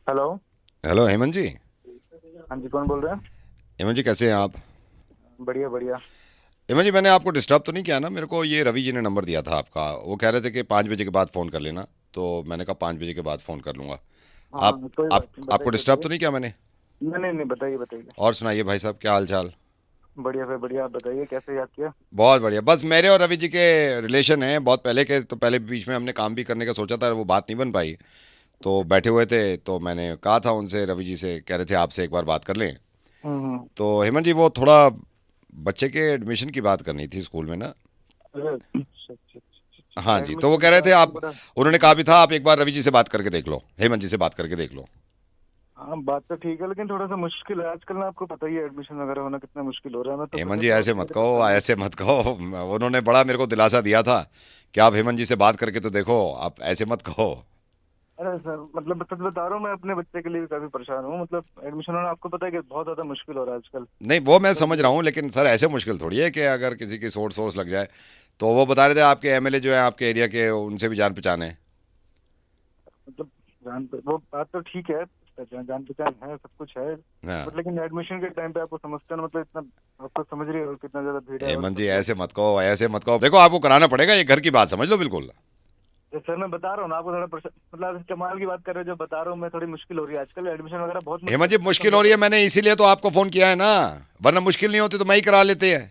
Hello. Hello Hemant जी। हाँ जी, कौन बोल रहे हैं? हेमंत जी कैसे हैं आप? बढ़िया बढ़िया। हेमंत जी मैंने आपको डिस्टर्ब तो नहीं किया ना? मेरे को ये रवि जी ने नंबर दिया था आपका, वो कह रहे थे कि 5 बजे के बाद फ़ोन कर लेना। तो मैंने कहा 5 बजे के बाद फ़ोन कर लूँगा। आप हाँ, कोई बात नहीं, आपको बताइए डिस्टर्ब बताइए। तो नहीं किया मैंने? नहीं नहीं नहीं, बताइए बताइए। और सुनाइए भाई साहब, क्या हाल चाल? बढ़िया भाई बढ़िया, आप बताइए कैसे याद किया? बहुत बढ़िया। बस मेरे और रवि जी के रिलेशन हैं बहुत पहले के, तो पहले बीच में हमने काम भी करने का सोचा था, वो बात नहीं बन पाई। तो बैठे हुए थे तो मैंने कहा था उनसे, रवि जी से कह रहे थे आपसे एक बार बात कर लें। हम्म। तो हेमंत जी वो थोड़ा बच्चे के एडमिशन की बात करनी थी स्कूल में ना। अरे अच्छा अच्छा अच्छा हाँ अच्छा, जी, तो वो एडमिशन कह रहे का थे आजकल आप, बड़ा। उन्होंने कहा भी था आप एक बार रवि जी से बात करके देख लो, हेमंत जी से बात करके देख लो। हाँ, बात तो ठीक है, लेकिन थोड़ा सा मुश्किल है आजकल ना, आपको पता ही है एडमिशन वगैरह होना कितना मुश्किल हो रहा है। मैं तो खुद हेमंत जी मतलब ऐसे मत मेरे कहो, परेशान हूँ। ऐसे मत कहो। उन्होंने बड़ा मेरे को दिलासा दिया था कि आप हेमंत जी से बात करके तो देखो, आप ऐसे मत कहो। अरे सर, मतलब सच बता रहा हूँ, मैं अपने बच्चे के लिए भी काफी परेशान हूँ। मतलब एडमिशन होना आपको पता है कि बहुत ज्यादा मुश्किल हो रहा है आजकल। नहीं वो मैं तो समझ रहा हूँ, लेकिन सर ऐसे मुश्किल थोड़ी है कि अगर किसी की सोर्स सोर्स लग जाए। तो वो बता रहे थे आपके एमएलए जो है आपके एरिया के, उनसे भी जान पहचान है। मतलब वो बात तो ठीक है, जान पहचान है, सब कुछ है। बट हाँ। लेकिन एडमिशन के टाइम पे आपको समझते हैं ना, मतलब इतना आपको समझ रहे हो कितना ज्यादा भीड़ है और हेमंत जी मतलब। ऐसे मत कहो, ऐसे मत कहो, देखो आपको कराना पड़ेगा, ये घर की बात समझ लो बिल्कुल। सर मैं बता रहा हूँ ना आपको, थोड़ा मतलब आप कमाल की बात कर रहे हो, जो बता रहा हूँ मैं, थोड़ी मुश्किल हो रही है आजकल एडमिशन वगैरह, बहुत हेमंत मुश्किल जी है, मुश्किल हो समझो रही है, तो। मैंने इसीलिए तो आपको फोन किया है ना। वरना मुश्किल नहीं होती तो मैं ही करा लेते हैं।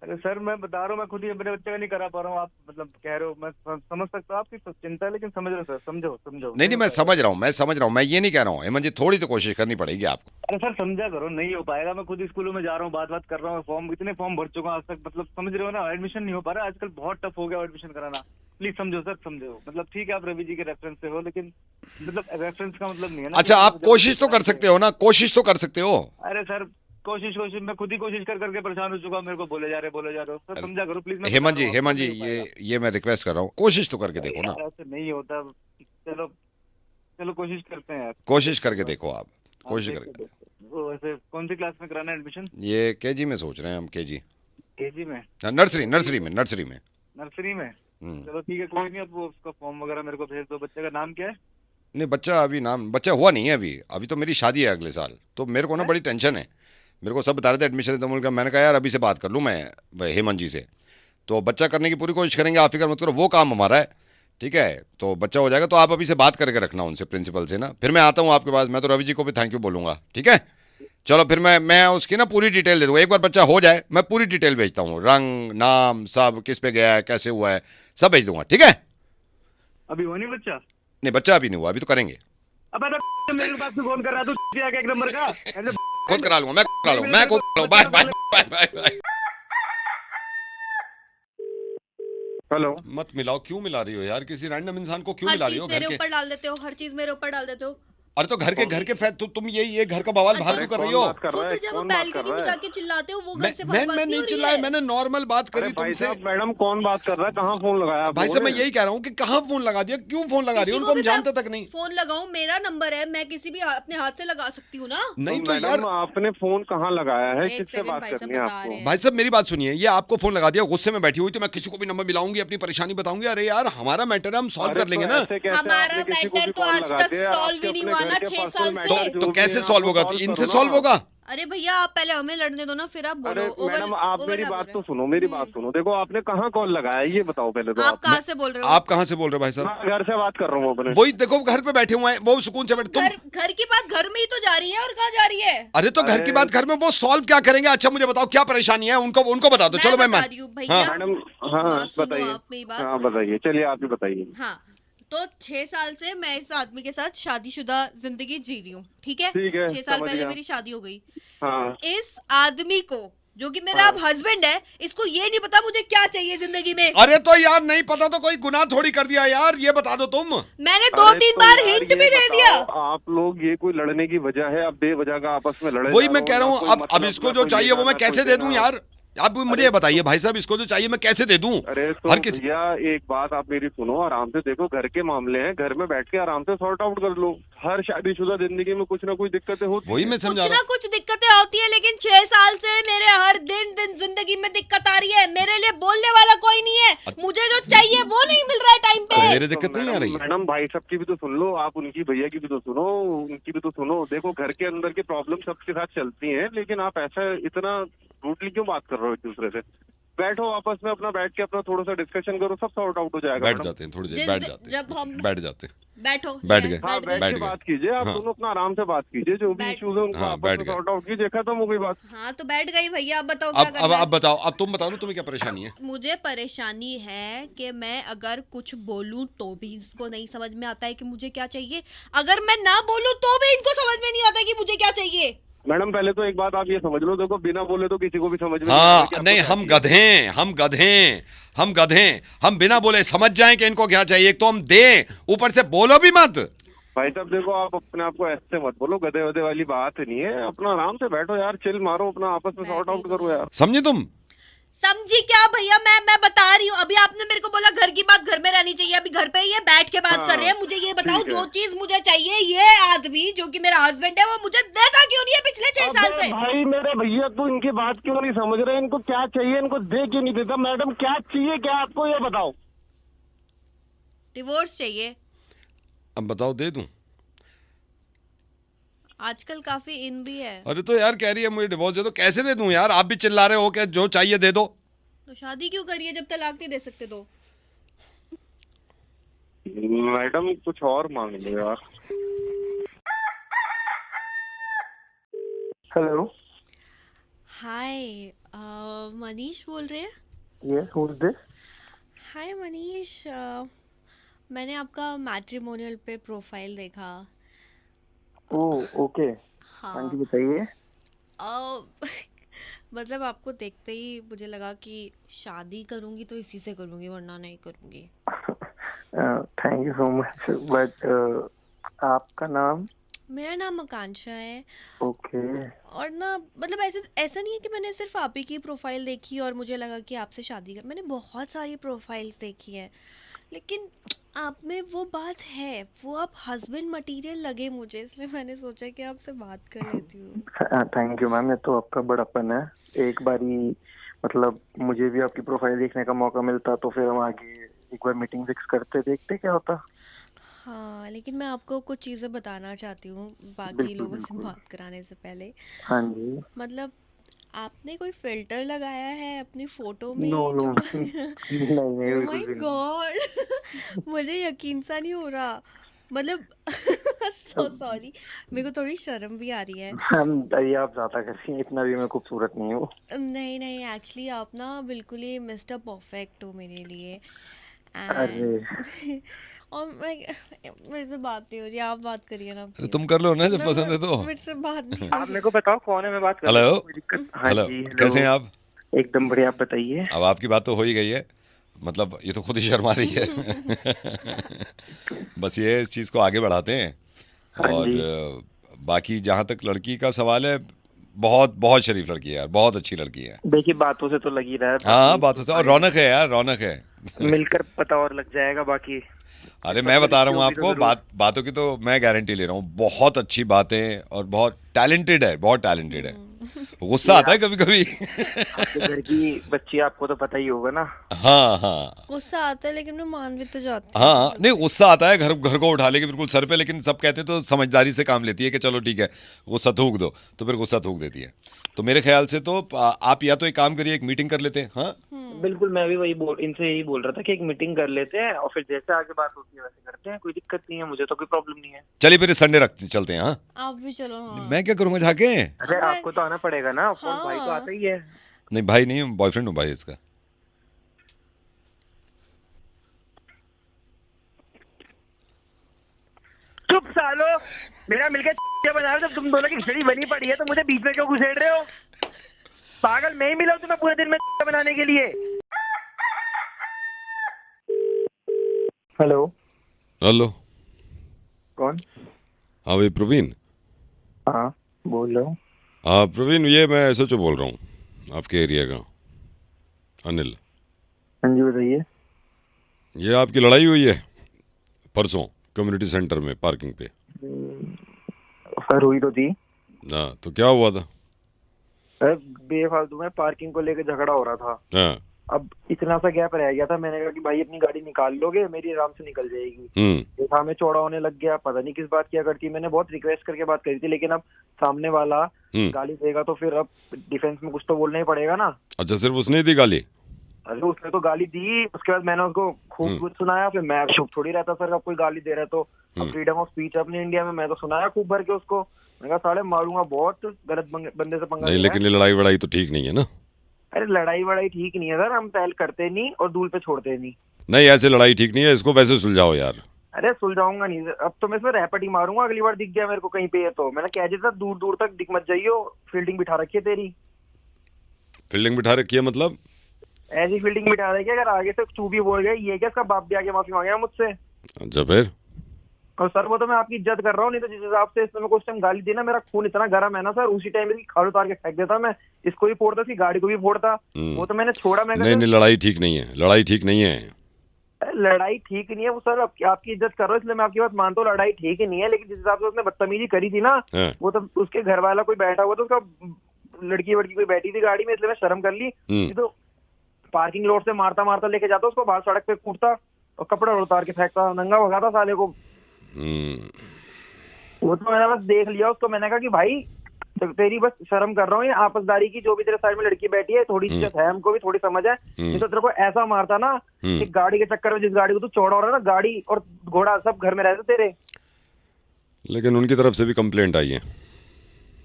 अरे सर मैं बता रहा हूँ, मैं खुद ही अपने बच्चे का नहीं करा पा रहा हूँ। आप मतलब कह रहे हो, मैं समझ सकता हूँ आपकी चिंता है, लेकिन समझ रहे हो सर, समझो समझो, नहीं नहीं नहीं, हो मैं पाएगा समझ सर। रहा हूँ, मैं समझ रहा हूँ, मैं ये नहीं कह रहा हूँ हेमंत जी, थोड़ी तो कोशिश करनी पड़ेगी आपको। अरे सर समझा करो, नहीं हो पाएगा। मैं खुद स्कूलों में जा रहा हूँ, बात बात कर रहा हूँ, फॉर्म इतने फॉर्म भर चुका हूँ आज तक, मतलब समझ रहे हो ना, एडमिशन नहीं हो पा रहा आजकल, बहुत टफ हो गया एडमिशन कराना। प्लीज समझो सर, समझो। मतलब ठीक है आप रवि जी के रेफरेंस से हो, लेकिन मतलब रेफरेंस का मतलब नहीं है ना कि अच्छा आप आप जबरदस्ती कोशिश तो करा कर ही सकते दे। हो ना, कोशिश तो कर सकते हो। अरे सर, कोशिश कोशिश मैं खुद ही कोशिश कर करके परेशान हो चुका हूँ। मेरे को बोले जा रहे हो सर, समझा करो प्लीज, मैं बता हेमंत रहा जी, हूँ आपको, हेमंत जी, नहीं हो पाएगा। ये मैं रिक्वेस्ट कर रहा हूँ, कोशिश तो करके अरे देखो ना। यार ऐसे नहीं होता। चलो, चलो कोशिश करते हैं यार, कोशिश देखते हैं करके बात। देखो आप। हाँ कोशिश देखते करके। देखते, वो वैसे कौन सी क्लास में कराना है एडमिशन? ये केजी में सोच रहे हैं हम, केजी। केजी में? नर्सरी, चलो ठीक नर्सरी है। में, नर्सरी में। नर्सरी में? हम्म। चलो ठीक है, कोई नहीं, अब वो उसका फॉर्म वगैरह मेरे को भेज दो। बच्चे का नाम क्या है? नहीं बच्चा अभी, नाम बच्चा हुआ नहीं है अभी, अभी तो मेरी शादी है अगले साल, तो मेरे को ना है? बड़ी टेंशन है। मेरे को सब बता रहे थे एडमिशन, तो मैंने कहा यार अभी से बात कर लूँ मैं हेमंत जी से। तो बच्चा करने की पूरी कोशिश करेंगे, आप फिक्र मत करो, वो काम हमारा है। ठीक है, तो बच्चा हो जाएगा, तो आप अभी से बात करके रखना उनसे, प्रिंसिपल से ना, फिर मैं आता हूँ आपके पास, मैं तो रवि जी को भी थैंक यू बोलूँगा, ठीक है। चलो फिर मैं उसकी ना पूरी डिटेल दे दूँगा, एक बार बच्चा हो जाए मैं पूरी डिटेल भेजता हूँ, रंग नाम सब, किस पे गया है, कैसे हुआ है, सब भेज दूंगा, ठीक है। अभी हुआ नहीं बच्चा? नहीं बच्चा अभी नहीं हुआ, अभी तो करेंगे। अब तो मेरे पास से फोन कर रहा तू आके एक नंबर का ऐसे खुद करा लूंगा, मैं खुद करा नहीं लूंगा, मिले मैं तेरे खुद को, करा लूंगा, बच्चे बाय का कर बाय ले। Bye bye bye. हेलो। मत मिलाओ, क्यों मिला रही हो यार, किसी रैंडम इंसान को क्यों हर मिला रही चीज हो घर मेरे के? ऊपर डाल देते हो, हर चीज मेरे ऊपर डाल देते हो। अरे तो घर के, कौन? घर के फैद तो तुम ये घर का बवाल बाहर अच्छा, क्यों अरे कर रही कौन हो? बात कर रहा खुद है, जब कौन बात कर बैल्कनी रहा में है? जाके चिल्लाते हो, वो मैं घर से बाहर मैं बात मैं नहीं नहीं हो रही चिल्लाया, है। मैंने नॉर्मल बात अरे करी भाई तुमसे। साहब, मैडम कौन बात कर रहा है, कहाँ फोन लगाया आप भाई लोगों साहब मैं ने? यही कह रहा हूँ कि कहाँ फोन लगा दिया, क्यों फोन लगा रही हो, किसी उनको को हम भी मैं जानते तक नहीं। फोन लगाऊं, मेरा नंबर है, मैं किसी भी अपने हाथ से लगा सकती हूँ ना। तो नहीं तो मैडम यार। आपने फोन कहाँ लगाया है, एक किससे सेकंड, बात भाई साहब करनी है बता रहे आपको? हैं। भाई साहब मेरी बात सुनिए, ये आपको फोन लगा दिया, गुस्से में बैठी हुई, तो मैं किसी को भी नंबर मिलाऊंगी, अपनी परेशानी बताऊंगी, अरे यार हमारा मैटर है, हम सॉल्व अरे कर तो लेंगे ना। ऐसे कैसे हमारा आपने किसी को मैटर भी तो कॉल आज लगा तक दिया यार? सॉल्व आपके ही नहीं अपने हुआ घर ना के 6 साल पर्सनल से। मैटर तो जो भी कैसे हैं सॉल्व आप वो होगा, तो सॉल्व इनसे करो ना। सॉल्व होगा? अरे भैया आप पहले हमें लड़ने दो ना, फिर आप बोलो। अरे ओवर मैडम आप ओवर मेरी क्या बोल बात रहे तो हैं? सुनो, मेरी बात सुनो, देखो आपने कहाँ कॉल लगाया है ये बताओ पहले तो आप आप। कहाँ मैं, से बोल रहे हो? आप कहाँ से बोल रहे हो भाई साहब? मैं घर से बात कर रहा हूँ अपने। वही देखो, घर पे बैठे हुए हैं वो, सुकून से तो बैठे तुम। घर घर की बात घर में ही तो जा रही है, और कहाँ जा रही है? अरे तो घर की अरे बात घर में, वो सॉल्व क्या करेंगे? अच्छा मुझे बताओ क्या परेशानी है, उनको उनको बता दो, मैं चलो मैं बता मान। रही हूँ हाँ। भैया। मैडम, हाँ हाँ सुनो बताइए। आप मेरी बात। हाँ बताइए, चलिए आप ही बताइए। हाँ, तो 6 साल से मैं इस आदमी के साथ शादीशुदा जिंदगी जी रही हूँ, ठीक है। ठीक है, 6 साल समझ पहले गया। मेरी शादी हो गई। हाँ इस आदमी को, जो कि मेरा अब हाँ। हस्बैंड है, इसको ये नहीं पता मुझे क्या चाहिए जिंदगी में। अरे तो यार नहीं पता तो कोई गुनाह थोड़ी कर दिया यार, ये बता दो तुम। मैंने दो अरे तीन तो बार यार हिंट ये भी दे दिया। बताओ, आप लोग ये कोई लड़ने की वजह है? अब बेवजह का आपस में लड़े वही जा मैं रहे हो कह रहा ना, हूँ, कोई अब मतलब इसको ना जो कोई चाहिए वो लेना मैं ना कोई कैसे दे दूं देना। यार? आप मुझे अरे ये बताइए तो भाई साहब, इसको जो चाहिए मैं कैसे दे दूं? अरे तो हर किसी। भैया एक बात आप मेरी सुनो, आराम से देखो, घर के मामले हैं, घर में बैठ के आराम से सॉर्ट आउट कर लो। हर शादीशुदा जिंदगी में कुछ ना कुछ दिक्कतें होती वही हैं। मैं समझा कुछ रहा ना हूँ। कुछ दिक्कतें होती होती है, लेकिन 6 साल से मेरे हर दिन जिंदगी में दिक्कत आ रही है। मेरे लिए बोलने वाला कोई नहीं है, मुझे जो चाहिए वो नहीं मिल रहा है टाइम पे। मेरे दिक्कत नहीं आ रही है। मैडम भाई साहब की भी तो सुन लो, आप उनकी भैया की भी तो सुनो, उनकी भी तो सुनो। देखो घर के अंदर की प्रॉब्लम सबके साथ चलती हैं, लेकिन आप ऐसा इतना रूडली क्यों बात कर रहे हो एक दूसरे से? बैठो आपस में, अपना बैठ के अपना थोड़ा सा डिस्कशन करो, सब सॉर्ट आउट हो जाएगा। बैठ जाते हैं थोड़ी देर, बैठ जाते हैं, जब हम बैठ जाते हैं, बैठो, बैठ गए। हाँ बैठ बैठ के गए। बात कीजिए, आप हाँ। दोनों अपना आराम से बात कीजिए, जो भी बैठ- इश्यूज है उनको हाँ, आपस बैठ में गए। सॉर्ट आउट कीजिए, खत्म हो गई बात। हाँ तो बैठ गई भैया, अब बताओ क्या अब करना है? बताओ, अब तुम बताओ ना, तुम्हें क्या परेशानी है? मुझे परेशानी है कि मैं अगर कुछ बोलूं तो भी इसको नहीं समझ में आता है कि मुझे क्या चाहिए, अगर मैं ना बोलूं तो भी इनको समझ में नहीं आता कि मुझे क्या चाहिए। मैडम पहले तो एक बात आप ये समझ लो, देखो बिना बोले तो किसी को भी समझ में नहीं हाँ, आता कि आपको नहीं, क्या हम चाहिए। गधे हैं, हम गधे हैं, हम बिना बोले समझ जाएं कि इनको क्या चाहिए। एक तो हम दें, ऊपर से बोलो भी मत। भाई साहब देखो, आप अपने आप को ऐसे मत बोलो, गधे वधे वाली बात नहीं है। अपना आराम से बैठो यार, चिल मारो, अपना आपस में सॉर्ट आउट करो यार। समझे तुम? समझी क्या भैया? मैं बता रही हूँ, अभी आपने मेरे को बोला घर की बात घर में रहनी चाहिए, अभी घर पे ये बैठ के बात हाँ, कर रहे हैं। मुझे ये बताओ, ठीक है। जो चीज मुझे चाहिए, ये आदमी जो कि मेरा हस्बैंड है वो मुझे देता क्यों नहीं है पिछले 6 साल अबे से? भाई मेरे भैया, तू इनकी बात क्यों नहीं समझ रहे? इनको क्या चाहिए, इनको दे क्यों नहीं देता? मैडम क्या चाहिए, क्या आपको ये बताओ। डिवोर्स चाहिए। अब बताओ, दे दूं? आजकल काफी इन भी है। अरे तो यार कह रही है मुझे डिवोर्स दे दो, कैसे दे दूं यार? आप भी चिल्ला रहे हो कि जो चाहिए दे दो। तो शादी क्यों करिए जब तलाक नहीं दे सकते तो? मैडम कुछ और मांग लो यार। हेलो, हाय, मनीष बोल रहे हैं? Yes, who is this? Hi Manish, मैंने आपका मैट्रिमोनियल पे प्रोफाइल देखा। ओह ओके, हाँ, बताइए। मतलब आपको देखते ही मुझे लगा कि शादी करूंगी तो इसी से करूंगी, वरना नहीं करूंगी। Thank you so much, but आपका नाम? मेरा नाम आकांक्षा है। ओके। और ना मतलब ऐसा नहीं है कि मैंने सिर्फ आप ही की प्रोफाइल देखी और मुझे लगा कि आपसे शादी कर। मैंने बहुत सारी प्रोफाइल्स देखी है, लेकिन आप में वो बात है, वो आप हस्बैंड मटेरियल लगे मुझे, इसलिए मैंने सोचा कि आपसे बात कर लेती हूँ। थैंक यू मैम, ये तो आपका बड़प्पन है। एक बारी मतलब मुझे भी आपकी प्रोफाइल देखने का मौका मिलता तो फिर हम आगे एक बार मीटिंग फिक्स करते, देखते क्या होता। हाँ, लेकिन मैं आपको कुछ चीज़ें बताना चाहती हूँ बाकी बिल्कुल, लोगों से बिल्कुल। बात कराने से पहले। हाँ जी। मतलब आपने कोई फिल्टर लगाया है अपनी फोटो में? नो नो जो नहीं नहीं, ओह बिल्कुल माय भी नहीं। गॉड मुझे यकीन सा नहीं हो रहा। मतलब सो सॉरी, मेरे को थोड़ी शर्म भी आ रही है। मैम ये आप ज्यादा कर रही हैं, इतना भी मैं खूबसूरत नहीं हूँ। नहीं नहीं, एक्चुअली आप ना बिल्कुल ही मिस्टर परफेक्ट हो मेरे लिए। अरे एंड और मेरे से बात नहीं हो रही, आप बात करिए ना अरे प्लीज। तुम कर लो ना जब पसंद है तो। मेरे से बात नहीं आप मेरे को बताओ कौन है, मैं बात कर हेलो। रहा हूँ, कोई दिक्कत? हाँ हेलो, जी, हेलो। कैसे हैं आप? एकदम बढ़िया, आप बताइए। अब आपकी बात तो हो ही गई है, मतलब ये तो खुद ही शर्मा रही है। बस ये इस चीज़ को आगे बढ़ाते हैं। हाँ और जी। बाकी जहाँ तक लड़की का सवाल है, बहुत बहुत शरीफ लड़की है यार, बहुत अच्छी लड़की है। देखिए बातों से तो लगी रहा है, हाँ, बातों से, और रौनक है यार, रौनक है। मिलकर पता और लग जाएगा बाकी। अरे मैं बता रहा हूँ लड़कियों की तो आपको, जरूर। बातों की तो मैं गारंटी ले रहा हूँ, बहुत अच्छी बातें और बहुत टैलेंटेड है, बहुत टैलेंटेड है। गुस्सा आता है कभी कभी। आपके घर की बच्ची, आपको तो पता ही होगा ना। हाँ हाँ गुस्सा आता है, लेकिन मैं मान भी तो जाती हूँ। हाँ, नहीं गुस्सा आता है, घर घर को उठा लेके बिल्कुल सर पे, लेकिन सब कहते हैं तो समझदारी से काम लेती है कि चलो ठीक है गुस्सा थूक दो, तो फिर गुस्सा थूक देती है। तो मेरे ख्याल से तो आप या तो एक काम करिए, एक मीटिंग कर लेते हैं। हाँ बिल्कुल, मैं भी वही इनसे यही बोल रहा था कि एक मीटिंग कर लेते हैं और फिर जैसे आगे बात होती है वैसे करते हैं, कोई दिक्कत नहीं है, मुझे तो कोई प्रॉब्लम नहीं है। चलिए फिर इस संडे रखते चलते हैं। हाँ, आप भी चलो। हाँ। मैं क्या करूँगा जाके? अरे अबे, आपको तो आना पड़ेगा ना, फोन भाई तो हाँ। आता ही है। नहीं भाई नहीं, बॉयफ्रेंड हूँ भाई इसका। चुप सालो, मेरा मिलकर क्या बना रहे हो? जब तुम दोनों की खिचड़ी बनी पड़ी है तो मुझे बीच में क्यों घुसेड़ रहे हो? पागल, मैं ही मिला हूं तुम्हें पूरे दिन में बनाने के लिए। हेलो। हेलो, कौन? हाँ भाई प्रवीण। हाँ बोल रहा हूँ। हाँ प्रवीण, ये मैं SHO बोल रहा हूँ आपके एरिया का, अनिल। हाँ जी बताइए। ये आपकी लड़ाई हुई है परसों कम्युनिटी सेंटर में पार्किंग पे। सर हुई तो थी। हाँ, तो क्या हुआ था? अरे बेफालतू में पार्किंग को लेके झगड़ा हो रहा था। हाँ। अब इतना सा गैप रह गया था, मैंने कहा कि भाई अपनी गाड़ी निकाल लोगे, मेरी आराम से निकल जाएगी। देखा मैं चौड़ा होने लग गया, पता नहीं किस बात किया करती। मैंने बहुत रिक्वेस्ट करके बात करी थी, लेकिन अब सामने वाला गाली देगा तो फिर अब डिफेंस में कुछ तो बोलना ही पड़ेगा ना। अच्छा, सिर्फ उसने दी गाली? अरे उसने तो गाली दी, उसके बाद मैंने उसको खूब कुछ सुनाया। फिर मैं चुप थोड़ी रहता सर, अब कोई गाली दे रहा है तो। अब फ्रीडम ऑफ स्पीच अपने इंडिया में, मैं तो सुनाया खूब भर के उसको। मैंने कहा साले मारूंगा, बहुत गलत बंदे से पंगा नहीं, लिया लेकिन ये लड़ाई वड़ाई तो ठीक नहीं है ना। अरे लड़ाई वड़ाई ठीक नहीं है सर, हम पहल करते नहीं और दूल पे छोड़ते नहीं। नहीं, ऐसे लड़ाई ठीक नहीं है, इसको वैसे सुलझाओ यार। अरे सुलझाऊंगा नहीं सर, अब तो मैं इसमें रैपट ही मारूंगा। अगली बार दिख गया मेरे को कहीं पे तो मैंने कह दिया था दूर दूर तक दिख मत जाइयो, फील्डिंग बिठा रखी है तेरी। फील्डिंग बिठा रखी है मतलब? ऐसी फील्डिंग बिठा रखी है, अगर आगे से चूभी बोल गए ये क्या, इसका बाप भी आके माफी मांगेगा मुझसे। अच्छा, फिर? और सर वो तो मैं आपकी इज्जत कर रहा हूँ, नहीं तो जिस हिसाब से इसने मेरे को उस टाइम गाली दी ना, मेरा खून इतना गर्म है ना सर, उसी टाइम इसकी खाल उतार के फेंक देता मैं। इसको भी फोड़ता, इसकी गाड़ी को भी फोड़ता। वो तो मैंने छोड़ा। मैं नहीं, लड़ाई ठीक नहीं है, लड़ाई ठीक नहीं है। लड़ाई ठीक नहीं है वो सर, आपकी इज्जत कर रहा हूँ इसलिए मैं आपकी बात मानता हूँ, लड़ाई ठीक ही नहीं है। लेकिन जिस हिसाब से उसने बदतमीजी करी थी ना, वो तो उसके घर वाला कोई बैठा हुआ था, उसका लड़की वड़की कोई बैठी थी गाड़ी में, इसलिए मैं शर्म कर ली। तो पार्किंग लॉट से मारता मारता लेके जाता उसको, बाहर सड़क पे कूटता और कपड़ा उतार के फेंकता, नंगा भगाता साले को। वो तो मैंने बस देख लिया उसको, मैंने कहा कि भाई तेरी बस शर्म कर रहा हूँ, ये आपसदारी की, जो भी तेरे साइड में लड़की बैठी है थोड़ी इज्जत है, हमको भी थोड़ी समझ है। नहीं तो तेरे को ऐसा मारता ना कि गाड़ी के चक्कर में, जिस गाड़ी को तू चौड़ा हो रहा है ना, गाड़ी और घोड़ा सब घर में रहते तेरे। लेकिन उनकी तरफ से भी कंप्लेंट आई है।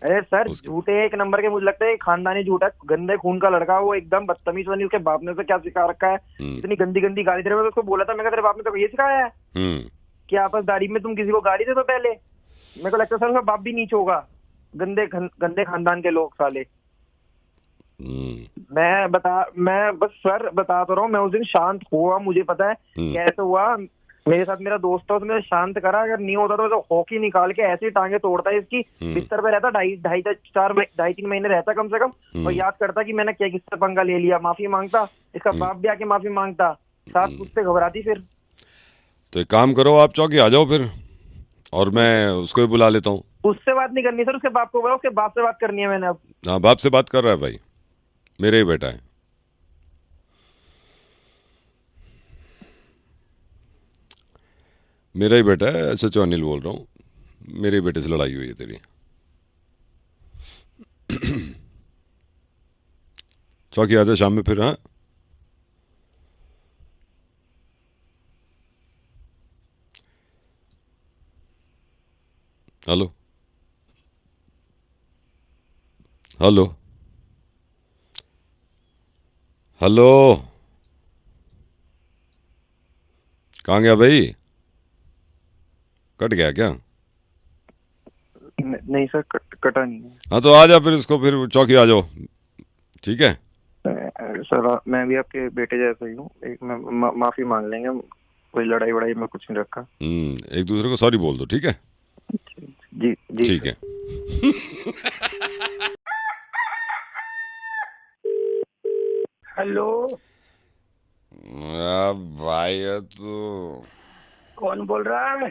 अरे सर झूठे एक नंबर के, मुझे लगता है खानदानी झूठा, गंदे खून का लड़का वो, एकदम बदतमीज बनी। उसके बाप ने उसे क्या सिखा रखा है, इतनी गंदी गंदी गाली दे रहे। मैं उसको बोला था, मैं कहा तेरे बाप ने तो ये सिखाया है कि आपसदारी में तुम किसी को गाली दे दो पहले। मेरे को लगता है सर उसका बाप भी नीच होगा, गंदे खानदान के लोग साले। मैं बस सर बता तो रहा हूँ, मैं उस दिन शांत हुआ, मुझे पता है कैसे हुआ। मेरे साथ मेरा दोस्त था, उसने शांत करा। अगर नहीं होता तो हॉकी निकाल के ऐसी टांगे तोड़ता है इसकी। बिस्तर पे रहता, ढाई तीन महीने रहता कम से कम, और याद करता कि मैंने क्या किससे पंगा ले लिया, माफी मांगता। इसका बाप भी आके माफी मांगता, सास उससे घबराती। फिर तो एक काम करो, आप चौकी आ जाओ फिर, और मैं उसको ही बुला लेता हूँ। उससे बात नहीं करनी सर, उसके बाप को बोला, उसके बाप से बात करनी है मैंने अब। हाँ, बाप से बात कर रहा है भाई, मेरे ही बेटा है। मेरा ही बेटा है, SHO अनिल बोल रहा हूँ। मेरे बेटे से लड़ाई हुई है तेरी। चौकी आ जा शाम में फिर। हाँ, हेलो हेलो हेलो, कहाँ गया भाई? कट गया क्या? नहीं सर, कटा नहीं है। हाँ तो आ जा फिर, इसको फिर चौकी आ जाओ, ठीक है? सर मैं भी आपके बेटे जैसा ही हूँ, एक माफी मांग लेंगे, कोई लड़ाई वड़ाई में कुछ नहीं रखा। एक दूसरे को सॉरी बोल दो, ठीक है? जी जी ठीक है। हेलो भाई तू कौन बोल रहा है?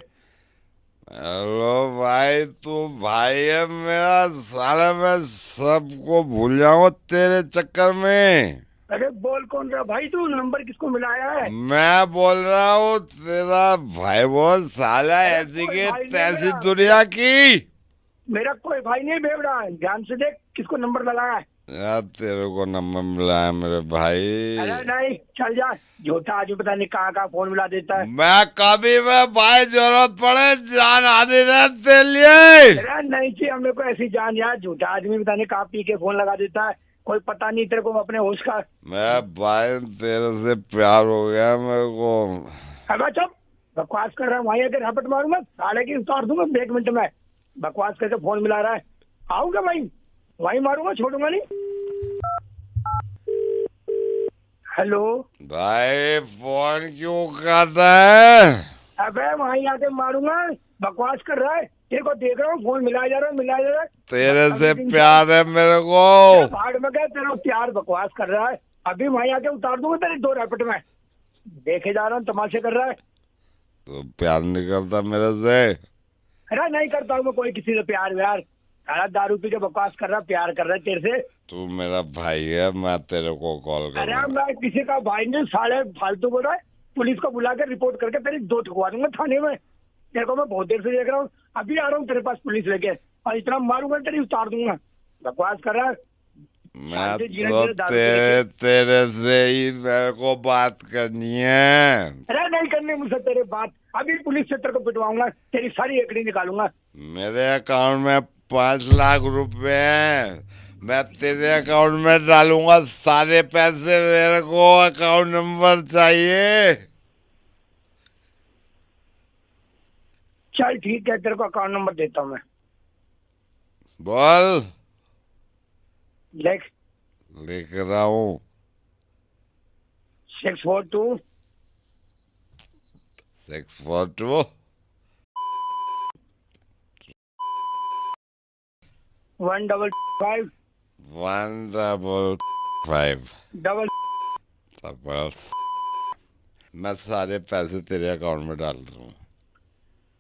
हेलो भाई, तू भाई है मेरा, साला मैं सबको भूल जाऊंगा तेरे चक्कर में। अरे बोल कौन रहा भाई, तू नंबर किसको मिलाया है? मैं बोल रहा हूँ तेरा भाई, वो साला ऐसी के तैसी दुनिया की। मेरा कोई भाई नहीं बेवड़ा है, ध्यान से देख किसको नंबर लगाया है। यार तेरे को नंबर मिला है मेरे भाई। अरे नहीं, चल जा, झूठा आज पता नहीं कहाँ फोन मिला देता है। मैं कभी में भाई जरूरत पड़े जान हाजिर है तेरे लिए। अरे नहीं चाहिए हमें को ऐसी जान यार, झूठा आदमी पता नहीं कहाँ पी के फोन लगा देता है, कोई पता नहीं तेरे को अपने होश का। मैं भाई तेरे से प्यार हो गया मेरे को। अबे चुप, बकवास कर रहा है, वहीं आके रपट मारूंगा, साले की उतार दूंगा 1 मिनट में। बकवास करके फोन मिला रहा है, आऊंगा भाई, वहीं मारूंगा, छोड़ूंगा नहीं। हेलो भाई, फोन क्यों करता है? अबे वहीं आके मारूंगा, बकवास कर रहा है, तेरे को देख रहा हूँ, फोन मिलाया जा रहा है। तेरे से प्यार है मेरे को। भाड़ में गया तेरा प्यार, बकवास कर रहा है, अभी वहीं आके उतार दूंगा तेरे 2 रैपट में। देखे जा रहा हूँ, तमाशे कर रहा है। तो प्यार नहीं करता मेरे से? अरे नहीं करता हूँ मैं कोई किसी से प्यार व्यार, सारा दारू पी के बकवास कर रहा, प्यार कर रहा है तेरे से। तू मेरा भाई है, मैं तेरे को कॉल अरे करूंगा। मैं किसी का भाई नहीं, साले फालतू बोल रहा है। पुलिस को बुला कर रिपोर्ट करके तेरी दो ठुकवा दूंगा थाने में। तेरे को मैं बहुत देर से देख रहा हूँ, अभी आ रहा हूँ तेरे पास पुलिस लेके, और इतना मारूंगा तेरी उतार दूंगा। बकवास कर रहा है। मैं शांति जीने तो के लिए दारू पी के- तेरे से ही मेरे को बात करनी है। अरे नहीं करनी मुझसे तेरे बात, अभी पुलिस से तेरे को पिटवाऊंगा, तेरी सारी एकड़ी निकालूंगा। मेरे अकाउंट में 5 लाख रुपए हैं, मैं तेरे अकाउंट में डालूंगा सारे पैसे। मेरे को अकाउंट नंबर चाहिए। चल ठीक है, तेरे को अकाउंट नंबर देता हूँ मैं। बोल। देख, लिख रहा हूँ। 642 642 155 155 डबल। मैं सारे पैसे तेरे अकाउंट में डाल दूँ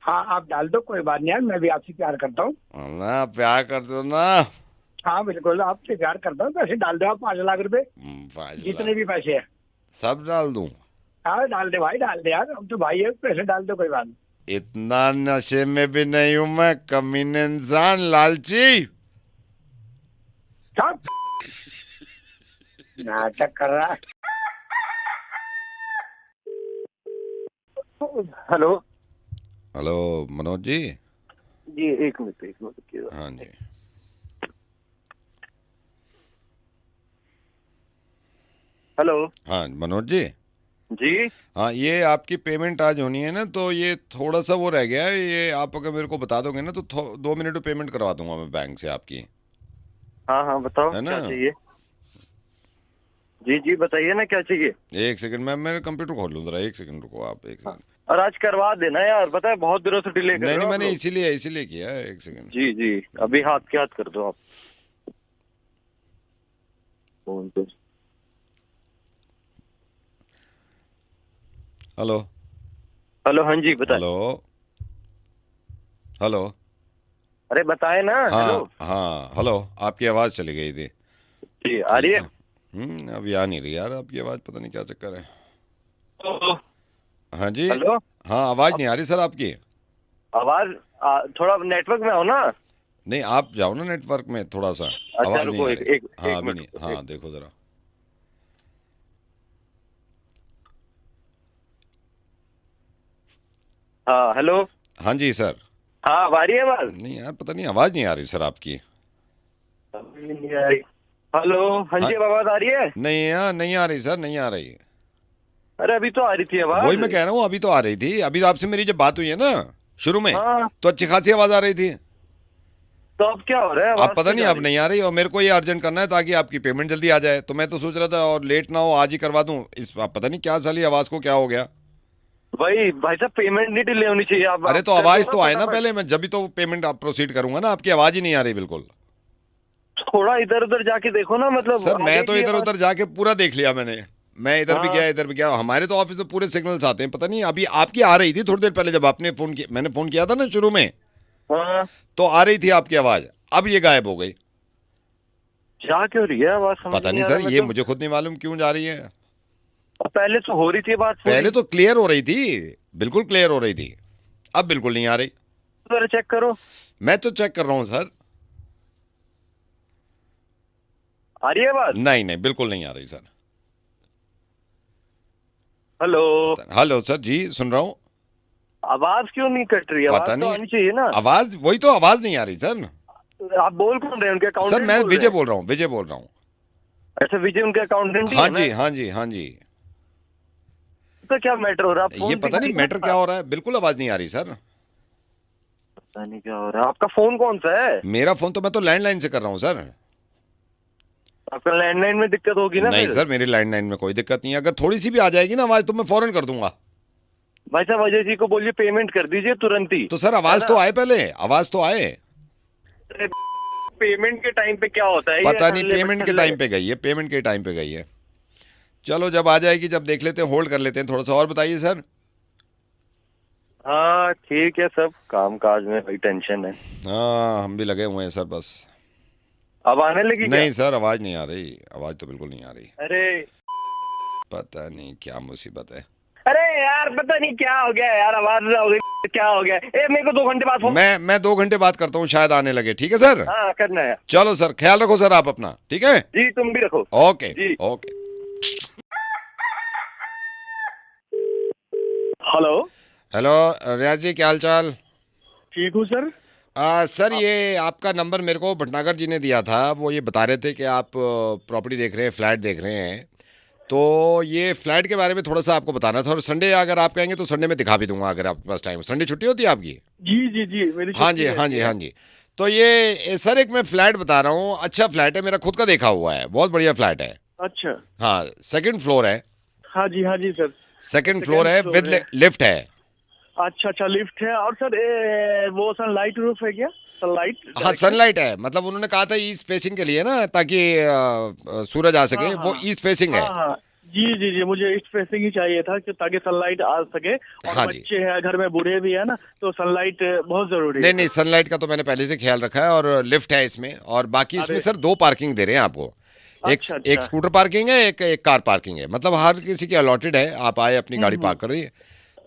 हाँ आप डाल दो, कोई बात नहीं यार, मैं भी आपसे प्यार करता हूँ। ना। प्यार कर दो ना। हाँ बिल्कुल, आपसे प्यार करता हूँ। पैसे डाल दो आप, 5 लाख रुपए, 5 जितने लाख भी पैसे है। सब डाल दूँ? हाँ डाल दे भाई, डाल दे यार, अब तो भाई है, पैसे डाल दो, कोई बात नहीं। इतना नशे में भी नहीं हूँ मैं, कमीने इंसान, लालची। सब नाटक कर रहा है। Hello hello Manoj ji. जी, एक मिनट। हाँ जी। हेलो हाँ मनोज जी। जी। हाँ, ये आपकी पेमेंट आज होनी है ना, तो ये थोड़ा सा वो रह गया है। ये आप अगर मेरे को बता दोगे ना, तो 2 मिनट में पेमेंट करवा दूंगा मैं बैंक से आपकी। हाँ बताओ, है ना? क्या चाहिए? जी बताइए ना, क्या चाहिए? 1 सेकंड, मैं मेरे कंप्यूटर खोल लूँ जरा। 1 सेकंड रुको आप, 1 सेकंड। और आज करवा देना यार, पता है बहुत दिनों से डिले कर रहे नहीं, हो आप मैंने लोग। इसीलिए किया है। 1 सेकंड। जी अभी हाथ के हाथ कर दो आप फोन पे। हेलो हेलो, हाँ जी बताए। हेलो। अरे बताए ना। हेलो। हाँ हेलो। आपकी आवाज़ चली गई थी। जी आ रही है। अभी आ नहीं रही यार आपकी आवाज़, पता नहीं क्या चक्कर है। तो, हाँ जी। हेलो। हाँ, आवाज़ नहीं आ रही सर आपकी। आवाज थोड़ा नेटवर्क में हो ना। नहीं, आप जाओ ना नेटवर्क में थोड़ा सा। अच्छा आवाज़ नहीं रुको, आ एक रही। एक हाँ एक अभी मिनट नहीं। रुको, हाँ देखो जरा। हाँ हेलो। हाँ जी सर। हाँ आ रही है आवाज? नहीं यार, पता नहीं आवाज़ नहीं आ रही सर आपकी। नहीं आ रही। हेलो, हाँ जी, अब आवाज आ रही है? नहीं यार, नहीं आ रही सर, नहीं आ रही। अरे अभी तो आ रही थी आवाज। वही मैं कह रहा हूँ, अभी तो आ रही थी। अभी आपसे मेरी जब बात हुई है ना शुरू में, हाँ। तो अच्छी खासी आवाज़ आ रही थी। तो अब क्या हो रहा है? आवाज अब पता क्यों नहीं, जा अब रही? नहीं आ रही। और मेरे को ये अर्जेंट करना है ताकि आपकी पेमेंट जल्दी आ जाए। तो मैं तो सोच रहा था और लेट ना हो, आज ही करवा दूं। इस पता नहीं क्या साली आवाज़ को क्या हो गया। भाई साहब, पेमेंट नहीं डिले होनी चाहिए। आप अरे तो कर दो आवाज़ तो आए ना फटाफट। पहले, मैं जब भी तो पेमेंट आप प्रोसीड करूंगा ना। आपकी आवाज़ ही नहीं आ रही बिल्कुल। थोड़ा इधर उधर जाके देखो ना, मतलब सर मैं तो आगे की इधर आवाज- उधर जाके पूरा देख लिया मैंने। मैं इधर भी हाँ। गया, इधर भी गया। हमारे तो ऑफिस में पूरे सिग्नल्स आते हैं। पता नहीं, अभी आपकी आ रही थी थोड़ी देर पहले, जब आपने फोन किया, मैंने फोन किया था ना शुरू में, हाँ। तो आ रही थी आपकी आवाज़। अब ये गायब हो गई। जा क्यों रही है आवाज? समझ पता नहीं आ रहा सर, है ये मतलब। मुझे खुद नहीं मालूम क्यों जा रही है। पहले तो हो रही थी बात पूरी। पहले तो क्लियर हो रही थी, बिल्कुल क्लियर हो रही थी। अब बिल्कुल नहीं आ रही। जरा चेक करो। मैं तो चेक कर रहा हूँ सर। आ रही है आवाज? नहीं नहीं, बिल्कुल नहीं आ रही सर। हेलो। हेलो सर जी, सुन रहा हूँ। आवाज क्यों नहीं कट रही है? पता आवाज तो नहीं। आनी चाहिए ना। आवाज, वही तो आवाज नहीं आ रही सर। आप बोल कौन रहे हैं? उनके सर अकाउंटेंट मैं बोल रहे विजय हैं? बोल रहा हूँ, विजय बोल रहा हूँ। अच्छा, विजय उनके अकाउंटेंट ही हाँ है ना? जी, हाँ जी, हाँ जी। तो क्या मैटर हो रहा है? आप ये फोन पता नहीं दिखाइए मैटर ना। क्या हो रहा है, बिल्कुल आवाज नहीं आ रही सर। पता नहीं क्या हो रहा है। आपका फोन कौन सा है? मेरा फोन तो, मैं तो लैंडलाइन से कर रहा हूँ सर। आपका लैंडलाइन में दिक्कत होगी ना? नहीं फिर सर, मेरी लैंडलाइन में कोई दिक्कत नहीं है। अगर थोड़ी सी भी आ जाएगी ना आवाज, तो मैं फौरन कर दूंगा। भाई साहब, अजय जी को बोलिए पेमेंट कर दीजिए तुरंत ही। तो सर आवाज है तो ना? आए, पहले आवाज तो आए। अरे, पेमेंट के टाइम पे क्या होता है? पता ये नहीं, अनलिमिटेड पेमेंट के ले- टाइम पे गई है, पेमेंट के टाइम पे गई है। चलो जब आ जाएगी, जब देख लेते हैं, होल्ड कर लेते हैं थोड़ा सा। और बताइए सर। हाँ ठीक है, सब काम काज में वही टेंशन है। हाँ हम भी लगे हुए हैं सर बस। अब आने लगी नहीं सर आवाज नहीं आ रही, आवाज तो बिल्कुल नहीं आ रही। अरे पता नहीं क्या मुसीबत है। अरे यार पता नहीं क्या हो गया यार, आवाज हो गई, क्या हो गया। मेरे को 2 घंटे बाद फोन। मैं 2 घंटे बाद करता हूँ, शायद आने लगे। ठीक है सर। हाँ करना है। चलो सर, ख्याल रखो सर आप अपना। ठीक है जी तुम भी रखो। ओके जी। ओके। हेलो हेलो रियाज जी, क्या हाल चाल? ठीक हूँ सर। सर ये आपका नंबर मेरे को भटनागर जी ने दिया था। वो ये बता रहे थे कि आप प्रॉपर्टी देख रहे हैं, फ्लैट देख रहे हैं। तो ये फ्लैट के बारे में थोड़ा सा आपको बताना था। और संडे अगर आप कहेंगे तो संडे में दिखा भी दूंगा, अगर आपके पास टाइम। संडे छुट्टी होती है आपकी? जी जी जी मेरी हाँ जी हाँ जी हाँ जी। तो ये सर एक मैं फ्लैट बता रहा हूँ, अच्छा फ्लैट है, मेरा खुद का देखा हुआ है, बहुत बढ़िया फ्लैट है। अच्छा हाँ 2nd फ्लोर है। हाँ जी सर। 2nd फ्लोर है विद लिफ्ट है। अच्छा लिफ्ट है। और सर वो सनलाइट रूफ है क्या? सनलाइट? हाँ सनलाइट है, मतलब उन्होंने कहा था ईस्ट फेसिंग के लिए ना, ताकि सूरज आ सके। वो ईस्ट फेसिंग है। हाँ जी मुझे ईस्ट फेसिंग ही चाहिए था कि ताकि सनलाइट आ सके। और हाँ जी। बच्चे हैं घर में, बूढ़े भी है ना, तो सनलाइट बहुत जरूरी है। नहीं सनलाइट का तो मैंने पहले से ख्याल रखा है। और लिफ्ट है इसमें। और बाकी इसमें सर 2 पार्किंग दे रहे हैं आपको। एक स्कूटर पार्किंग है, एक कार पार्किंग है। मतलब हर किसी की अलॉटेड है। आप आए अपनी गाड़ी पार्क कर दिए।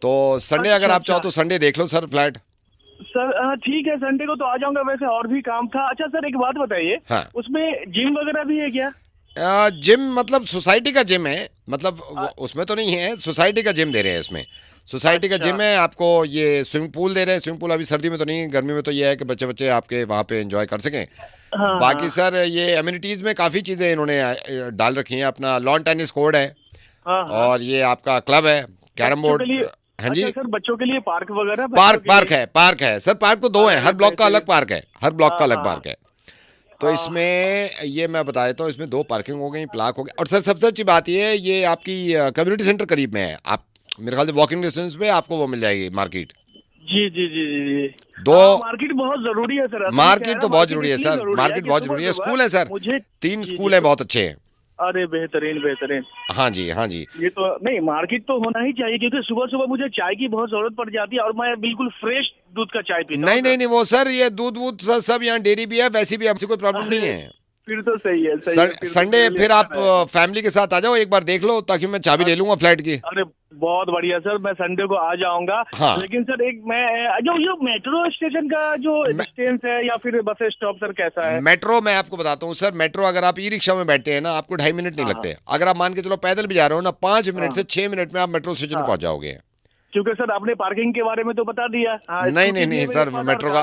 तो संडे अगर आप चाहो तो संडे देख लो सर फ्लैट। सर ठीक है, संडे को तो आ जाऊंगा। वैसे और भी काम था। अच्छा सर एक बात बताइए। हाँ। उसमें जिम वगैरह भी है क्या? जिम मतलब सोसाइटी का जिम है, मतलब उसमें तो नहीं है। सोसाइटी का जिम दे रहे हैं इसमें। सोसाइटी का जिम है। आपको ये स्विमिंग पूल दे रहे हैं। स्विमिंग पूल अभी सर्दी में तो नहीं, गर्मी में तो ये है कि बच्चे आपके वहाँ पे एंजॉय कर सकें। बाकी सर ये एमिनिटीज में काफ़ी चीज़ें इन्होंने डाल रखी हैं। अपना लॉन टेनिस कोर्ट है। और ये आपका क्लब है, कैरम बोर्ड। हाँ जी सर बच्चों के लिए पार्क वगैरह? पार्क है सर। पार्क तो 2 है, हर ब्लॉक का अलग पार्क है। हर ब्लॉक का अलग पार्क है। तो इसमें ये मैं बता देता हूँ, इसमें 2 पार्किंग हो गई, प्लाक हो गया। और सर सबसे अच्छी बात ये है, ये आपकी कम्युनिटी सेंटर करीब में है। आप मेरे ख्याल से वॉकिंग डिस्टेंस पे आपको वो मिल जाएगी मार्केट। जी 2 मार्केट बहुत जरूरी है सर। मार्केट तो बहुत जरूरी है सर। मार्केट बहुत जरूरी है। स्कूल है सर, 3 स्कूल है बहुत अच्छे हैं। अरे बेहतरीन। हाँ जी ये तो नहीं, मार्केट तो होना ही चाहिए, क्योंकि सुबह सुबह मुझे चाय की बहुत जरूरत पड़ जाती है। और मैं बिल्कुल फ्रेश दूध का चाय पीता हूँ। नहीं वो सर ये दूध सब यहाँ डेयरी भी है, वैसे भी हमसे कोई प्रॉब्लम नहीं है। फिर तो सही है। संडे फिर आप फैमिली के साथ आ जाओ, एक बार देख लो, ताकि मैं चाबी ले लूंगा फ्लैट की। अरे बहुत बढ़िया सर, मैं संडे को आ जाऊंगा। हाँ। लेकिन सर एक मैं जो मेट्रो स्टेशन का जो डिस्टेंस है या फिर बस स्टॉप सर कैसा है? मेट्रो मैं आपको बताता हूँ सर। मेट्रो अगर आप ई रिक्शा में बैठते हैं ना, आपको 2.5 मिनट नहीं लगते। अगर आप मान के चलो पैदल भी जा रहे हो ना, 5 मिनट से 6 मिनट में आप मेट्रो स्टेशन पहुंच जाओगे। क्योंकि सर आपने पार्किंग के बारे में तो बता दिया। नहीं सर मेट्रो का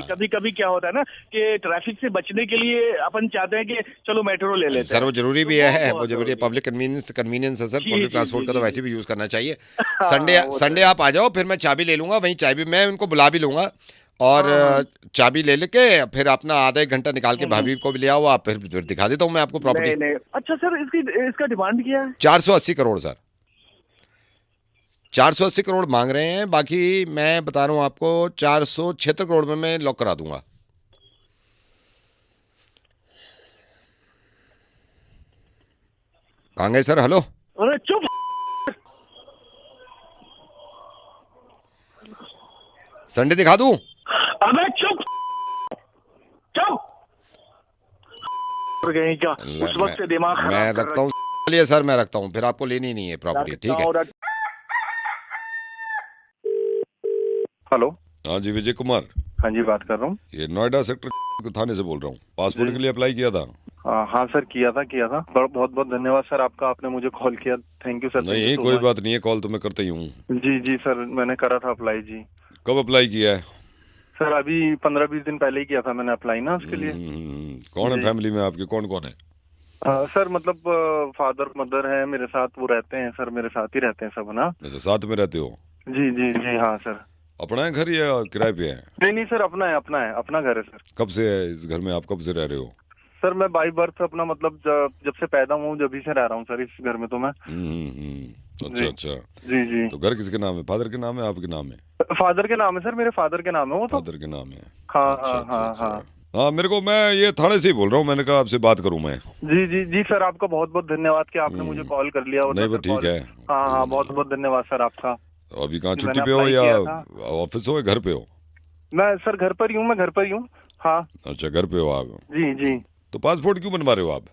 कभी कभी क्या होता है ना कि ट्रैफिक से बचने के लिए अपन चाहते हैं कि चलो मेट्रो ले लेते हैं। सर वो जरूरी भी है, वो जरूरी है। पब्लिक कन्वीनियंस है सर। पब्लिक ट्रांसपोर्ट का तो वैसे भी यूज करना चाहिए। संडे आप आ जाओ, फिर मैं चाबी ले लूंगा। वहीं चाबी मैं उनको बुला भी लूंगा। और चाबी ले लेके फिर अपना आधा 1 घंटा निकाल के भाभी को भी ले आओ आप, फिर दिखा देता हूँ मैं आपको प्रॉपर्टी। अच्छा सर इसका डिमांड क्या है? 480 करोड़ सर। 480 करोड़ मांग रहे हैं। बाकी मैं बता रहा हूं आपको 476 करोड़ में मैं लॉक करा दूंगा। कहाँ गए सर? हेलो। अरे चुप। संडे दिखा दूं? अबे चुप। गई क्या? उस वक्त से दिमाग खराब मैं रखता हूँ चलिए सर, मैं रखता हूँ, फिर आपको लेनी नहीं है प्रॉपर्टी। ठीक है। हेलो। हाँ जी विजय कुमार। हाँ जी बात कर रहा हूँ। ये नोएडा सेक्टर थाने से बोल रहा हूँ। पासपोर्ट के लिए अप्लाई किया था? हाँ सर किया था। बहुत बहुत धन्यवाद सर आपका, आपने मुझे कॉल किया। Thank you sir. नहीं कोई बात नहीं है, कॉल तो मैं करता ही हूँ। जी सर मैंने करा था अप्लाई जी। कब अप्लाई किया है? सर अभी 15-20 दिन पहले ही किया था मैंने अप्लाई ना उसके लिए। कौन है फैमिली में आपके, कौन कौन है? सर मतलब फादर मदर है मेरे साथ, वो रहते हैं सर, मेरे साथ ही रहते हैं सब ना। अच्छा साथ में रहते हो? जी हाँ सर। अपना है घर या किराए पे है? नहीं सर अपना है, अपना घर है सर। कब से है इस घर में, आप कब से रह रहे हो? सर मैं बाई बर्थ अपना मतलब जब से पैदा हुआ हूँ जब से रह रहा हूँ सर इस घर में तो मैं। अच्छा। जी। तो घर किसके नाम है? फादर के नाम है, आपके नाम है? फादर के नाम है सर, मेरे फादर के नाम है वो तो। फादर के नाम है? हाँ। हाँ मेरे को, मैं ये थाने से ही बोल रहा हूँ, मैंने कहा आपसे बात करूँ मैं। जी सर आपका बहुत बहुत धन्यवाद कि आपने मुझे कॉल कर लिया। नहीं वो ठीक है। हाँ बहुत बहुत धन्यवाद सर आपका। अभी कहाँ कि छुट्टी मैंने पे हो अप्लाई या किया था। ऑफिस हो या घर पे हो? मैं सर घर पर ही हूँ, मैं घर पर ही हूँ। हाँ अच्छा घर पे हो आप। जी जी। तो पासपोर्ट क्यों बनवा रहे हो आप?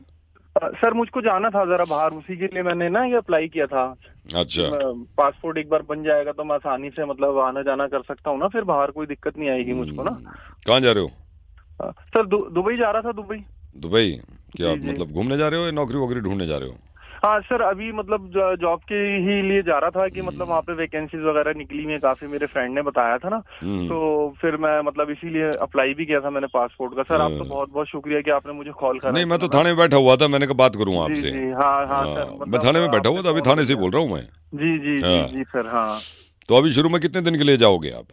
सर मुझको जाना था जरा बाहर, उसी के लिए मैंने ना ये अप्लाई किया था। अच्छा पासपोर्ट एक बार बन जाएगा तो मैं आसानी से मतलब आना जाना कर सकता हूँ ना, फिर बाहर कोई दिक्कत नहीं आएगी मुझको ना। कहाँ जा रहे हो? सर दुबई जा रहा था, दुबई। दुबई? क्या जी, जी। मतलब घूमने जा रहे हो या नौकरी वोकरी ढूंढने जा रहे हो? हाँ सर, अभी मतलब जॉब के ही लिए जा रहा था कि मतलब वहाँ पे वैकेंसीज वगैरह निकली हुई है काफी, मेरे फ्रेंड ने बताया था ना। तो फिर मैं मतलब इसीलिए अप्लाई भी किया था मैंने पासपोर्ट का। सर आपका बहुत बहुत शुक्रिया कि आपने मुझे कॉल करा। नहीं मैं तो थाने में बैठा हुआ था, मैंने कहा बात करूँ जी आपसे। जी। हाँ हाँ सर, मैं मतलब थाने में बैठा हुआ आपने था, अभी कॉल थाने से किया। बोल रहा हूँ मैं। जी जी जी हाँ। जी सर। हाँ तो अभी शुरू में कितने दिन के लिए जाओगे आप?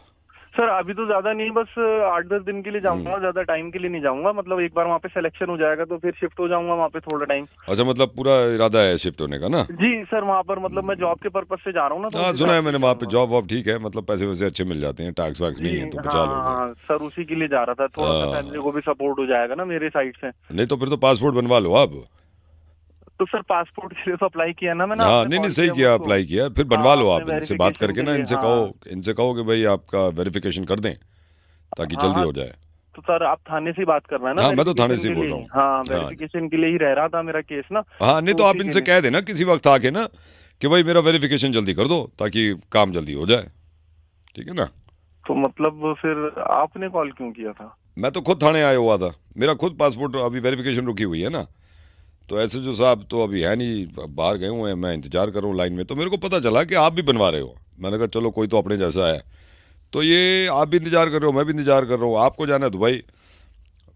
सर अभी तो ज्यादा नहीं, बस 8-10 दिन के लिए जाऊंगा, ज्यादा टाइम के लिए नहीं जाऊंगा। मतलब एक बार वहाँ पे सिलेक्शन हो जाएगा तो फिर शिफ्ट हो जाऊंगा वहाँ पे थोड़ा टाइम। अच्छा मतलब पूरा इरादा है शिफ्ट होने का ना? जी सर, वहाँ पर मतलब मैं जॉब के पर्पज से जा रहा हूँ ना, तो हाँ उस सुना है हिसाब से मैंने, वहाँ पे जाऊंगा। जॉब वॉब ठीक है, मतलब पैसे वैसे अच्छे मिल जाते हैं, टैक्स वैक्स जी नहीं है तो हाँ बचा हाँ लोगे। हाँ सर, उसी के लिए जा रहा था, थोड़ा सा फैमिली को भी सपोर्ट हो जाएगा ना मेरे साइड से। नहीं तो फिर तो पासपोर्ट बनवा लो आप। तो सर पासपोर्ट के लिए तो अप्लाई किया ना मैंने, हाँ आपने नहीं नहीं कॉल सही किया किया, मुझको। अप्लाई किया, फिर बनवा हाँ लो आपने आप इनसे बात वेरिफिकेशन करके के ना, लिए। हाँ इनसे कहो कि भाई आपका वेरिफिकेशन कर दें ताकि हाँ जल्दी हाँ। हो जाए। तो सर आप थाने से ही बात कर रहे हैं ना हाँ मैं तो थाने वेरिफिकेशन से ही के बोल लिए? रहा हूँ। हाँ हाँ वेरिफिकेशन के लिए ही रह रहा था मेरा केस ना। हाँ नहीं तो तो आप उसी के इनसे लिए। कह देना किसी वक्त आके ना कि भाई मेरा वेरिफिकेशन जल्दी कर दो ताकि काम जल्दी हो जाए, ठीक है ना? तो मतलब फिर आपने कॉल क्यों किया था? मैं तो खुद थाने आया हुआ था, मेरा खुद पासपोर्ट अभी वेरिफिकेशन रुकी हुई है ना। तो ऐसे जो साहब तो अभी है नहीं, बाहर गए हुए हैं, मैं इंतजार कर रहा हूँ लाइन में, तो मेरे को पता चला कि आप भी बनवा रहे हो। मैंने कहा चलो कोई तो अपने जैसा है। तो ये आप भी इंतजार कर रहे हो, मैं भी इंतजार कर रहा हूँ, आपको जाना है दुबई,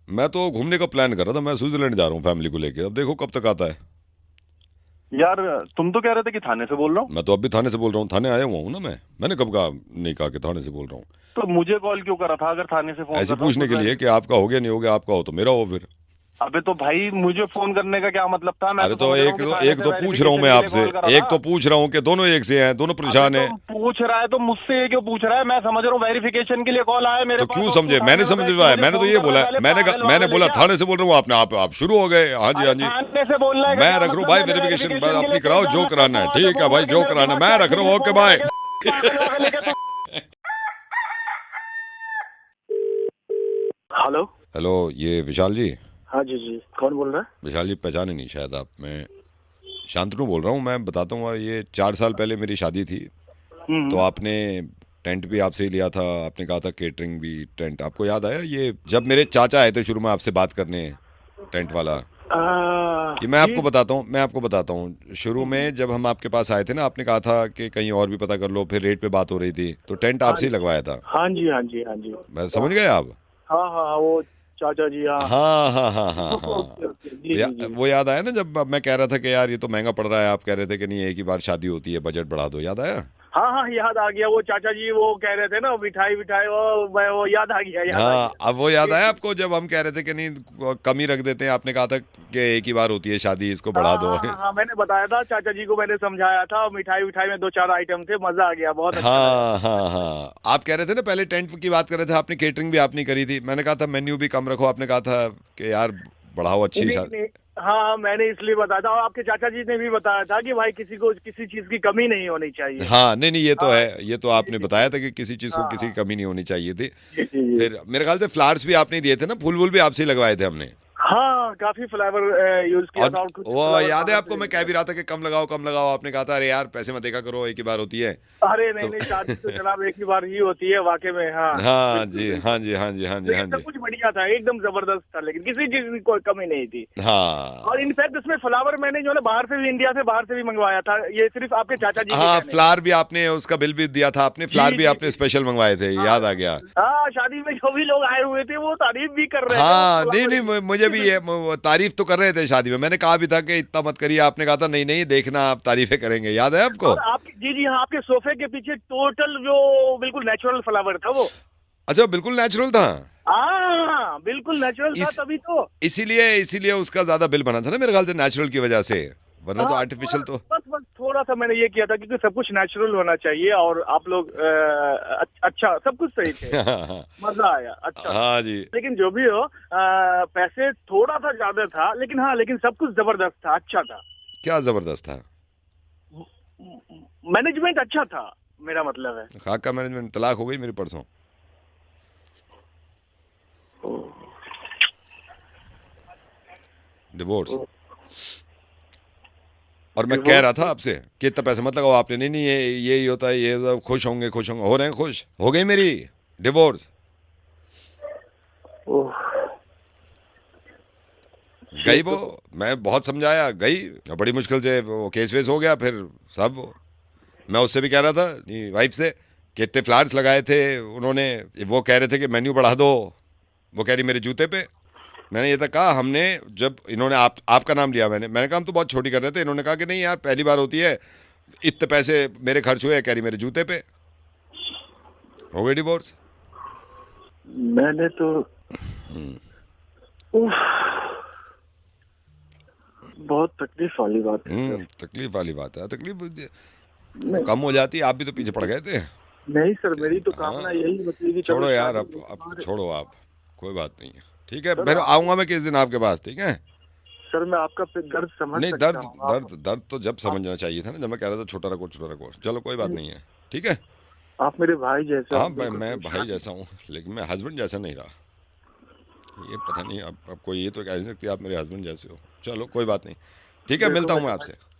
मैं तो घूमने का प्लान कर रहा था, मैं स्विट्जरलैंड जा रहा हूँ फैमिली को लेके, अब देखो कब तक आता है। यार तुम तो कह रहे थे कि थाने से बोल रहा हूँ। मैं तो अब भी थाने से बोल रहा हूँ, थाने आया हुआ हूँ ना मैंने कब कहा, नहीं कहा कि थाने से बोल रहा हूँ। तो मुझे कॉल क्यों करा था अगर थाने से फोन ऐसे कर रहा हूँ पूछने तो? के लिए कि आपका हो गया नहीं हो गया, आपका हो तो मेरा हो फिर। अबे तो भाई मुझे फोन करने का क्या मतलब था? मैं अरे तो तो समझ रहा हूँ कि थाने एक से तो पूछ रहा हूँ मैं वेरिफिकेशन के लिए आपसे, कॉल करा एक था। तो पूछ रहा हूँ कि दोनों एक से हैं, दोनों परेशान अबे हैं। तो पूछ रहा है तो मुझसे ये क्यों पूछ रहा है? मैं समझ रहा हूँ वेरिफिकेशन के लिए कॉल आया मेरे तो पास। क्यों और तू समझे, थाने मैंने में समझ बैठ के पाया, मुझे मैंने तो फोन ये कर बोला, रहा है। मैंने पागल मैंने वागल बोला है क्या? थाने से बोल रहा हूँ, आपने आप शुरू हो गए। हाँ जी हाँ जी, थाने से बोलना है मैं क्या रख रहा हूँ मतलब? भाई मैंने वेरिफिकेशन, के अपनी लिए कराओ तेरे जो जाना कराना है, था, ठीक है फोन भाई करके जो मेरे कराना है, दिमाग मैं खराब रख रहा हूँ, करके ओके फोन बाय। करा के पागल वागल है क्या तू? हेलो हेलो, ये विशाल जी? हाँ जी जी, कौन बोल रहा है? विशाल जी पहचाने नहीं शायद आप, मैं शांतनु बोल रहा हूँ। मैं बताता हूँ, ये 4 साल पहले मेरी शादी थी, तो आपने टेंट भी आपसे ही लिया था, आपने कहा था केटरिंग भी, टेंट आपको याद आया? ये जब मेरे चाचा आए थे शुरू में आपसे बात करने, टेंट वाला, ये मैं जी आपको बताता हूँ, शुरू में जब हम आपके पास आए थे ना, आपने कहा था कि कहीं और भी पता कर लो, फिर रेट पे बात हो रही थी, तो टेंट हाँ आपसे ही लगवाया था। हाँ जी हाँ जी हाँ जी। मैं समझ गए आप? हाँ हाँ वो चाचा जी, हाँ। हाँ हाँ हाँ हाँ हाँ। ओके ओके, जी जी जी। वो याद आया ना जब मैं कह रहा था कि यार ये तो महंगा पड़ रहा है, आप कह रहे थे कि नहीं एक ही बार शादी होती है, बजट बढ़ा दो, याद आया? हाँ हाँ याद आ गया, वो चाचा जी वो कह रहे थे ना मिठाई विठाई, वो याद आ गया, याद आ हाँ गया। अब वो याद आया आपको जब हम कह रहे थे कि नहीं कम ही रख देते हैं, आपने कहा था कि एक ही बार होती है शादी, इसको बढ़ा दो। हाँ, मैंने बताया था चाचा जी को, मैंने समझाया था, मिठाई विठाई में 2-4 आइटम थे, मजा आ गया, बहुत अच्छा हाँ हाँ हाँ, आप कह रहे थे ना पहले टेंट की बात कर रहे थे, आपने केटरिंग भी आपने करी थी, मैंने कहा था मेन्यू भी कम रखो, आपने कहा था कि यार बढ़ाओ अच्छी नहीं, शादी। नहीं, हाँ मैंने इसलिए बताया था, और आपके चाचा जी ने भी बताया था कि भाई किसी को किसी चीज की कमी नहीं होनी चाहिए। हाँ नहीं नहीं ये तो हाँ, है, ये तो आपने बताया था कि किसी चीज को किसी की कमी नहीं होनी चाहिए थी। जी जी जी। फिर मेरे ख्याल से फ्लावर्स भी आपने दिए थे ना, फूल वूल भी आपसे ही लगवाए थे हमने। हाँ काफी फ्लेवर यूज किया था, और कुछ वो फ्लेवर याद है बाहर आपको, से मैं कह भी रहा था कि कम लगाओ, आपने कहा था अरे यार पैसे मत देखा करो, एक ही बार होती है। अरे नहीं नहीं, शादी तो जनाब एक ही बार ही होती है वाकई में। हाँ हाँ बिल्कुल, जी बिल्कुल। हाँ जी हाँ जी हाँ जी हाँ लेकिन सब जी कुछ बढ़िया था, एकदम जबरदस्त था, लेकिन किसी चीज की कोई कमी नहीं थी। हाँ और इनफैक्ट उसमें फ्लावर मैंने जो है ना बाहर से भी, इंडिया से बाहर से भी मंगवाया था, ये सिर्फ आपके चाचा जी के हाँ, कहने। फ्लावर भी आपने, उसका बिल भी दिया था आपने, फ्लावर भी जी, आपने जी। स्पेशल मंगवाए थे, याद आ गया। हाँ शादी में जो भी लोग आए हुए थे वो तारीफ भी कर रहे थे। हाँ वो नहीं flower नहीं की। मुझे भी ये तारीफ तो कर रहे थे शादी में, मैंने कहा भी था कि इतना मत करिए, आपने कहा था नहीं नहीं देखना आप तारीफें करेंगे, याद है आपको? और आपके जी जी हाँ, आपके सोफे के पीछे टोटल जो बिल्कुल नेचुरल फ्लावर था वो। अच्छा बिल्कुल नेचुरल था। हाँ बिल्कुल नेचुरल था, तभी तो। इसीलिए उसका ज्यादा बिल बना था ना मेरे ख्याल से, नेचुरल की वजह से, वरना तो हाँ, आर्टिफिशियल तो। बस थोड़ा सा मैंने ये किया था क्योंकि सब कुछ नेचुरल होना चाहिए, और आप लोग अच्छा सब कुछ सही थे, मजा आया, अच्छा। हाँ जी लेकिन जो भी हो, पैसे थोड़ा सा ज्यादा था, लेकिन सब कुछ जबरदस्त था, अच्छा था। क्या जबरदस्त था? मैनेजमेंट अच्छा था, मेरा मतलब है। खाक का मैनेजमेंट, तलाक हो गई मेरी परसों। डिवोर्स। और मैं कह रहा था आपसे कि इतना पैसा मत लगाओ आपने, नहीं नहीं ये ही होता है, ये खुश होंगे, खुश होंगे, हो रहे हैं खुश, हो गई मेरी डिवोर्स। गई वो, मैं बहुत समझाया, गई, बड़ी मुश्किल से वो केस वेस हो गया, फिर सब। मैं उससे भी कह रहा था वाइफ से कि इतने फ्लैट्स लगाए थे उन्होंने, वो कह रहे थे कि मेन्यू बढ़ा दो, वो कह रही मेरे जूते पे। मैंने ये तक कहा, हमने जब इन्होंने आपका नाम लिया, मैंने कहा हम तो बहुत छोटी कर रहे थे, इन्होंने कहा कि नहीं यार पहली बार होती है, इतने पैसे मेरे खर्च हुए, कह रही मेरे जूते पे। हो गई डिवोर्स। मैंने तो बहुत तकलीफ वाली बात है। तकलीफ वाली बात है, तकलीफ तो कम हो जाती, आप भी तो पीछे पड़ गए थे। नहीं सर, मेरी तो कामना यही होती है। छोड़ो यार, अब छोड़ो आप, कोई बात नहीं है, ठीक है। मैं आऊंगा मैं किस दिन आपके पास, ठीक है सर। मैं आपका दर्द समझ नहीं, सकता हूं। दर्द तो जब समझना चाहिए था ना, जब मैं कह रहा था छोटा रखो छोटा रखो। चलो कोई बात नहीं है, ठीक है। आप मेरे भाई जैसे। हाँ मैं भाई जैसा हूँ, लेकिन मैं हस्बैंड जैसा नहीं रहा। ये पता नहीं अब कोई ये तो कह नहीं सकती आप मेरे हस्बैंड जैसे हो। चलो कोई बात नहीं, ठीक है, मिलता हूँ मैं आपसे।